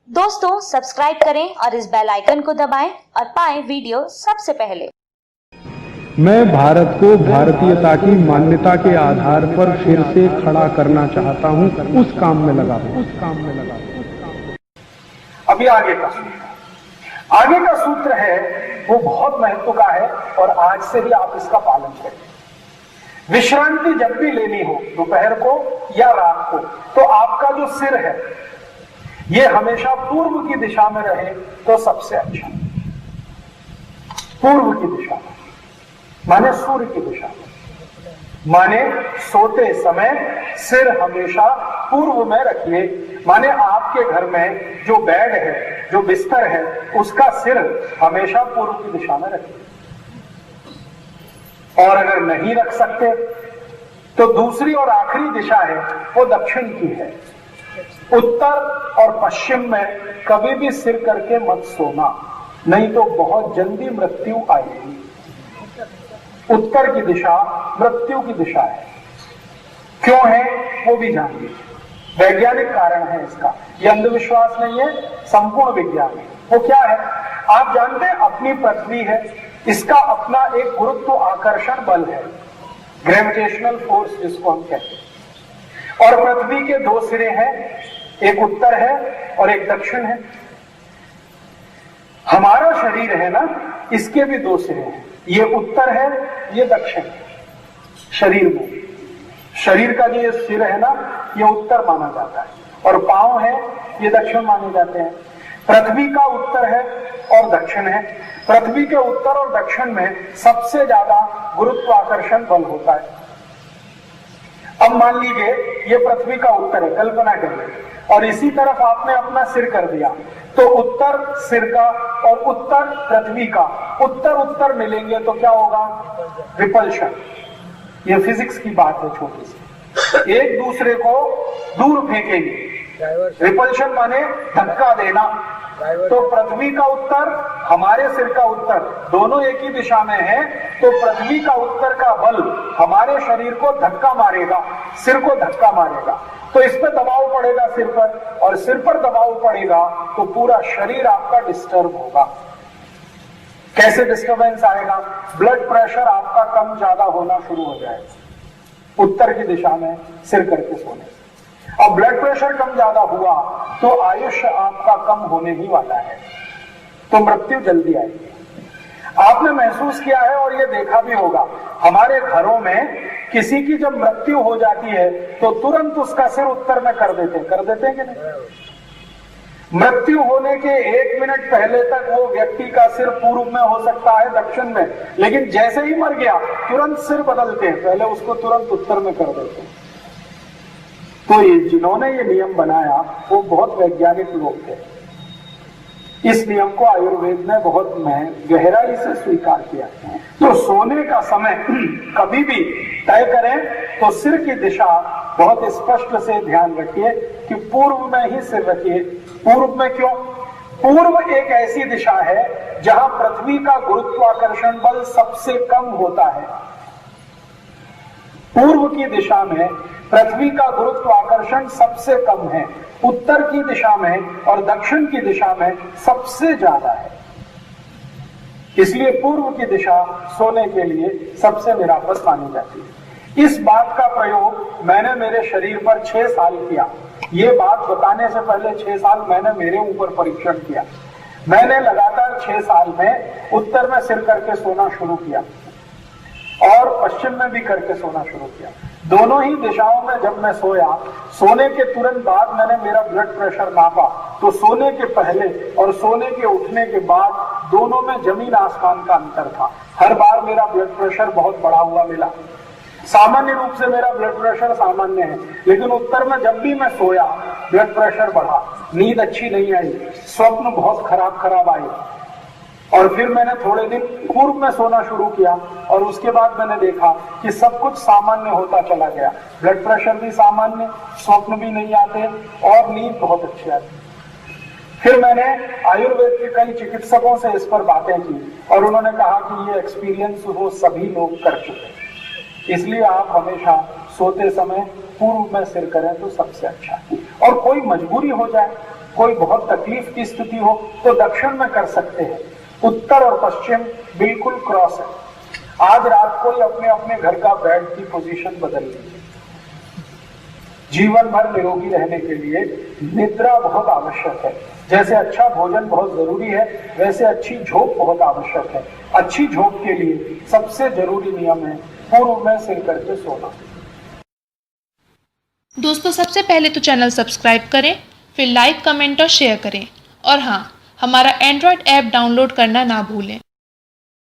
दोस्तों सब्सक्राइब करें और इस बेल आइकन को दबाएं और पाएं वीडियो सबसे पहले। मैं भारत को भारतीयता की मान्यता के आधार पर फिर से खड़ा करना चाहता हूं, उस काम में लगा हूं। अभी आगे का सूत्र है, वो बहुत महत्व का है और आज से ही आप इसका पालन करें। विश्रांति जब भी लेनी हो, दोपहर को या रात को, तो आपका जो सिर है ये हमेशा पूर्व की दिशा में रहे तो सबसे अच्छा। पूर्व की दिशा में माने सूर्य की दिशा में, माने सोते समय सिर हमेशा पूर्व में रखिए। माने आपके घर में जो बेड है, जो बिस्तर है, उसका सिर हमेशा पूर्व की दिशा में रखिए। और अगर नहीं रख सकते तो दूसरी और आखिरी दिशा है वो दक्षिण की है। उत्तर और पश्चिम में कभी भी सिर करके मत सोना, नहीं तो बहुत जल्दी मृत्यु आएगी। उत्तर की दिशा मृत्यु की दिशा है। क्यों है वो भी जानिए। वैज्ञानिक कारण है इसका, यह अंधविश्वास नहीं है, संपूर्ण विज्ञान है। वो क्या है आप जानते हैं? अपनी पृथ्वी है, इसका अपना एक गुरुत्व आकर्षण बल है, ग्रेविटेशनल फोर्स जिसको हम कहते हैं। और पृथ्वी के दो सिरे हैं, एक उत्तर है और एक दक्षिण है। हमारा शरीर है ना, इसके भी दो सिरे हैं, ये उत्तर है, ये दक्षिण है। शरीर का जो ये सिर है ना, ये उत्तर माना जाता है और पांव है ये दक्षिण माने जाते हैं। पृथ्वी का उत्तर है और दक्षिण है। पृथ्वी के उत्तर और दक्षिण में सबसे ज्यादा गुरुत्वाकर्षण बल होता है। अब मान लीजिए ये पृथ्वी का उत्तर है, कल्पना करिए, और इसी तरफ आपने अपना सिर कर दिया, तो उत्तर सिर का और उत्तर पृथ्वी का उत्तर मिलेंगे तो क्या होगा? रिपल्शन। ये फिजिक्स की बात है छोटी सी। एक दूसरे को दूर फेंकेंगे, रिपल्शन माने धक्का देना। तो पृथ्वी का उत्तर, हमारे सिर का उत्तर, दोनों एक ही दिशा में है, तो पृथ्वी का उत्तर का बल हमारे शरीर को धक्का मारेगा, सिर को धक्का मारेगा, तो इस पर दबाव पड़ेगा सिर पर, और सिर पर दबाव पड़ेगा तो पूरा शरीर आपका डिस्टर्ब होगा। कैसे डिस्टर्बेंस आएगा? ब्लड प्रेशर आपका कम ज्यादा होना शुरू हो जाएगा उत्तर की दिशा में सिर करके सोने से। और ब्लड प्रेशर कम ज्यादा हुआ तो आयुष्य आपका कम होने ही वाला है, तो मृत्यु जल्दी आएगी। आपने महसूस किया है और ये देखा भी होगा, हमारे घरों में किसी की जब मृत्यु हो जाती है तो तुरंत उसका सिर उत्तर में कर देते हैं कि नहीं? मृत्यु होने के 1 मिनट पहले तक वो व्यक्ति का सिर पूर्व में हो सकता है, दक्षिण में, लेकिन जैसे ही मर गया तुरंत सिर बदलते हैं, पहले उसको तुरंत उत्तर में कर देते हैं। तो ये जिन्होंने ये नियम बनाया वो बहुत वैज्ञानिक लोग थे। इस नियम को आयुर्वेद ने बहुत गहराई से स्वीकार किया। तो सोने का समय कभी भी तय करें तो सिर की दिशा बहुत स्पष्ट से ध्यान रखिए कि पूर्व में ही सिर रखिए। पूर्व में क्यों? पूर्व एक ऐसी दिशा है जहां पृथ्वी का गुरुत्वाकर्षण बल सबसे कम होता है। पूर्व की दिशा में पृथ्वी का गुरुत्वाकर्षण सबसे कम है, उत्तर की दिशा में और दक्षिण की दिशा में सबसे ज्यादा है। इसलिए पूर्व की दिशा सोने के लिए सबसे निरापद मानी जाती है। इस बात का प्रयोग मैंने मेरे शरीर पर 6 साल किया। ये बात बताने से पहले 6 साल मैंने मेरे ऊपर परीक्षण किया। मैंने लगातार 6 साल में उत्तर में सिर करके सोना शुरू किया और पश्चिम में भी करके सोना शुरू किया। दोनों ही दिशाओं में जब मैं सोया, सोने के तुरंत बाद मैंने मेरा ब्लड प्रेशर नापा, तो सोने के पहले और सोने के उठने के बाद दोनों में जमीन आसमान का अंतर था। हर बार मेरा ब्लड प्रेशर बहुत बढ़ा हुआ मिला। सामान्य रूप से मेरा ब्लड प्रेशर सामान्य है, लेकिन उत्तर में जब भी मैं सोया ब्लड प्रेशर बढ़ा, नींद अच्छी नहीं आई, स्वप्न बहुत खराब आए। और फिर मैंने थोड़े दिन पूर्व में सोना शुरू किया और उसके बाद मैंने देखा कि सब कुछ सामान्य होता चला गया। ब्लड प्रेशर भी सामान्य, स्वप्न भी नहीं आते और नींद बहुत अच्छी आती। फिर मैंने आयुर्वेद के कई चिकित्सकों से इस पर बातें की और उन्होंने कहा कि ये एक्सपीरियंस वो सभी लोग कर चुके, इसलिए आप हमेशा सोते समय पूर्व में सिर करें तो सबसे अच्छा। और कोई मजबूरी हो जाए कोई बहुत तकलीफ की स्थिति हो तो दक्षिण में कर सकते हैं। उत्तर और पश्चिम बिल्कुल क्रॉस है। आज रात को ही अपने अपने घर का बेड की पोजीशन बदल लीजिए। जीवन भर निरोगी रहने के लिए निद्रा बहुत आवश्यक है। जैसे अच्छा भोजन बहुत जरूरी है, वैसे अच्छी झोप बहुत आवश्यक है। अच्छी झोप के लिए सबसे जरूरी नियम है पूर्व में सिर करके सोना। दोस्तों, सबसे पहले तो चैनल सब्सक्राइब करें, फिर लाइक, कमेंट और शेयर करें। और हाँ, हमारा एंड्रॉयड ऐप डाउनलोड करना ना भूलें।